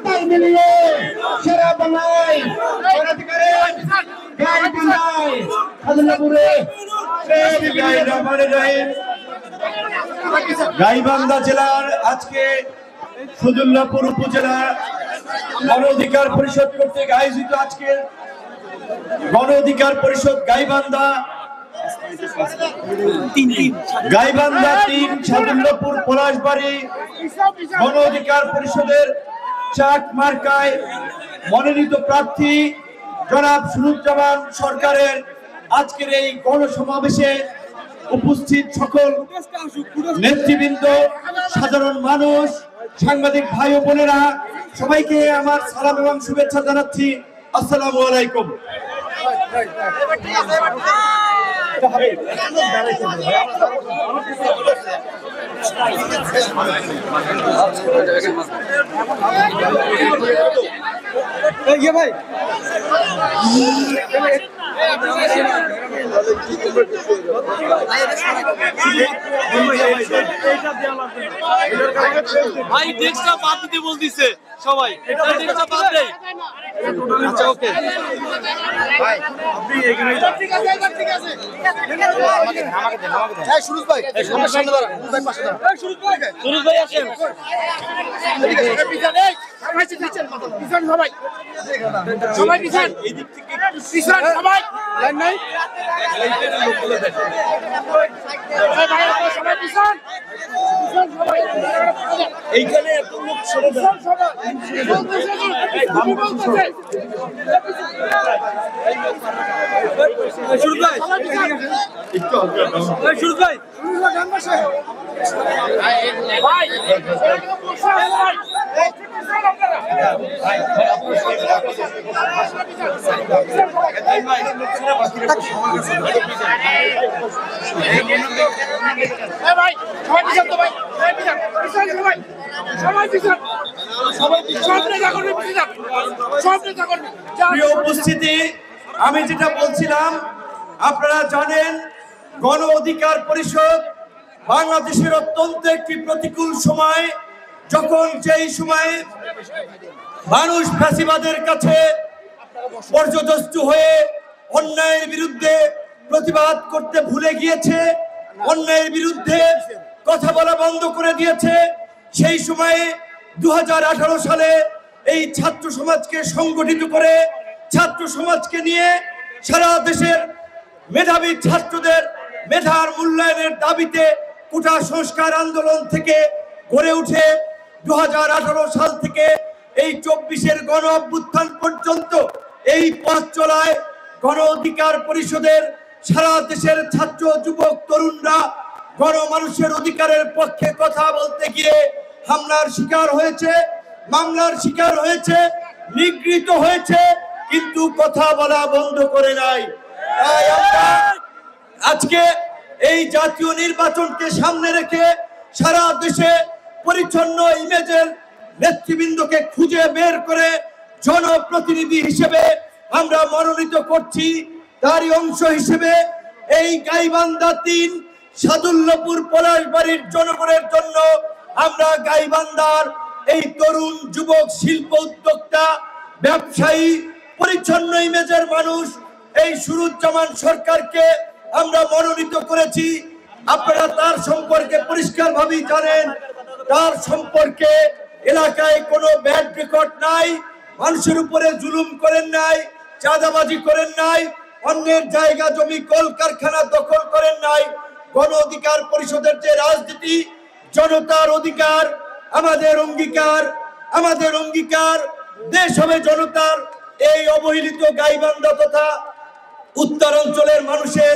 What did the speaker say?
তাই মিলিয়ে সেরা বাংলায় গাইবান্ধা জেলার আজকে ফজলুল্লাহপুর উপজেলা গণ অধিকার পরিষদ কর্তৃক আয়োজিত আজকে গণ অধিকার পরিষদ গাইবান্ধা 3 ফজলুল্লাহপুর পলাশবাড়ি গণ অধিকার পরিষদের চাক মার্কায় মনোনীত প্রার্থী জনাব সুরুজ্জামান সরকারের আজকের এই গণসমাবেশে উপস্থিত সকল নেতৃবৃন্দ, সাধারণ মানুষ, সাংবাদিক ভাই ও বোনেরা, সবাইকে আমার সালাম এবং শুভেচ্ছা জানাচ্ছি। আসসালামু আলাইকুম। ভাই ভাই ডেস্কটা বাদ দিতে বলতিছে সবাই, এটা ডেস্কটা বাদ দেই। আচ্ছা ওকে ভাই, আপনি এখানে ঠিক আছে ঠিক আছে আমাকে দেন এই সুরজ ভাই, এই আমার সামনে দাঁড়া, ভাই পাশে দাঁড়া, এই সুরজ ভাই আসেন। ঠিক আছে পিছন, এই সবাই পিছন, পিছন সবাই সবাই পিছন, এই দিক থেকে পিছন সবাই, লাইন নাই লোকগুলো দেখেন ভাই, সবাই পিছন পিছন সবাই, এইখানে এত লোক সরে যান সবাই শুরু ভাই একটু শুরু ভাই গান বসে ভাই উপস্থিতি, আমি যেটা বলছিলাম, আপনারা জানেন গণ অধিকার পরিষদ বাংলাদেশের অত্যন্ত একটি প্রতিকূল সময়, যখন যেই সময়ে মানুষ ফ্যাসিবাদের কাছে পর্যদস্তু হয়ে অন্যায়ের বিরুদ্ধে প্রতিবাদ করতে ভুলে গিয়েছে, অন্যায়ের বিরুদ্ধে কথা বলা বন্ধ করে দিয়েছে, সেই সময়ে 2018 সালে এই ছাত্র সমাজকে সংগঠিত করে ছাত্র সমাজকে নিয়ে সারা দেশের মেধাবী ছাত্রদের মেধার মূল্যায়নের দাবিতে কোটা সংস্কার আন্দোলন থেকে গড়ে উঠে 2018 সাল থেকে এই 24-এর গণ অভ্যুত্থান পর্যন্ত এই পথ চলায় গণ অধিকার পরিষদের সারা দেশের ছাত্র যুবক তরুণরা গণমানুষের অধিকারের পক্ষে কথা বলতে গিয়ে হামলার শিকার হয়েছে, মামলার শিকার হয়েছে, নিগৃহীত হয়েছে, কিন্তু কথা বলা বন্ধ করে নাই। তাই আমরা আজকে এই জাতীয় নির্বাচনকে সামনে রেখে সারা দেশে পরিচ্ছন্ন ইমেজের নেতৃবৃন্দকে খুঁজে বের করে জনপ্রতিনিধি হিসেবে আমরা মনোনীত করছি। তারই অংশ হিসেবে এই গাইবান্ধা 3 সাদুল্লাপুর পলাশবাড়ির জনগণের জন্য আমরা গাইবান্ধার এই তরুণ যুবক শিল্প উদ্যোক্তা ব্যবসায়ী পরিচ্ছন্ন ইমেজের মানুষ এই সুরুজ্জামান সরকারকে আমরা মনোনীত করেছি। আপনারা তার সম্পর্কে পরিষ্কার ভাবেই জানেন, তার সম্পর্কে এলাকায় কোনো ব্যাড রেকর্ড নাই, মানুষের উপরে জুলুম করেন নাই, চাঁদাবাজি করেন নাই, অন্যের জায়গা জমি কলকারখানা দখল করেন নাই। গণ অধিকার পরিষদের যে রাজনীতি, জনতার অধিকার আমাদের অঙ্গীকার, আমাদের অঙ্গীকার দেশ হবে জনতার। এই অবহেলিত গাইবান্ধা তথা উত্তরাঞ্চলের মানুষের